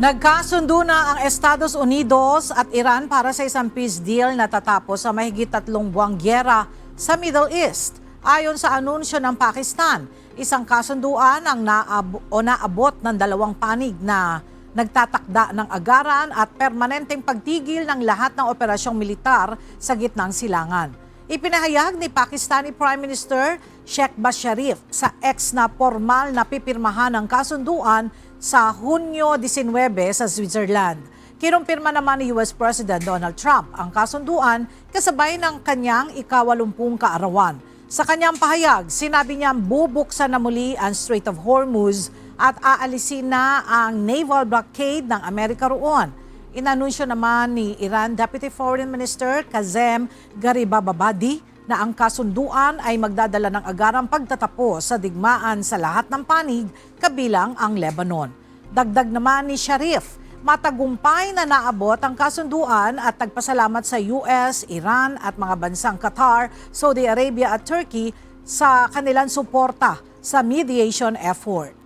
Nagkasundo na ang Estados Unidos at Iran para sa isang peace deal na tatapos sa mahigit 3 buwang gyera sa Middle East. Ayon sa anunsyo ng Pakistan, isang kasunduan ang naabot ng dalawang panig na nagtatakda ng agaran at permanenteng pagtigil ng lahat ng operasyong militar sa gitnang silangan. Ipinahayag ni Pakistani Prime Minister Shehbaz Sharif sa ex na formal na pipirmahan ng kasunduan sa Hunyo 19 sa Switzerland. Kinumpirma naman ni US President Donald Trump ang kasunduan kasabay ng kanyang ika-80 kaarawan. Sa kanyang pahayag, sinabi niya bubuksan na muli ang Strait of Hormuz at aalisin na ang naval blockade ng Amerika roon. Inanunsyo naman ni Iran Deputy Foreign Minister Kazem Garibabadi na ang kasunduan ay magdadala ng agarang pagtatapos sa digmaan sa lahat ng panig kabilang ang Lebanon. Dagdag naman ni Sharif, matagumpay na naabot ang kasunduan at nagpasalamat sa US, Iran at mga bansang Qatar, Saudi Arabia at Turkey sa kanilang suporta sa mediation effort.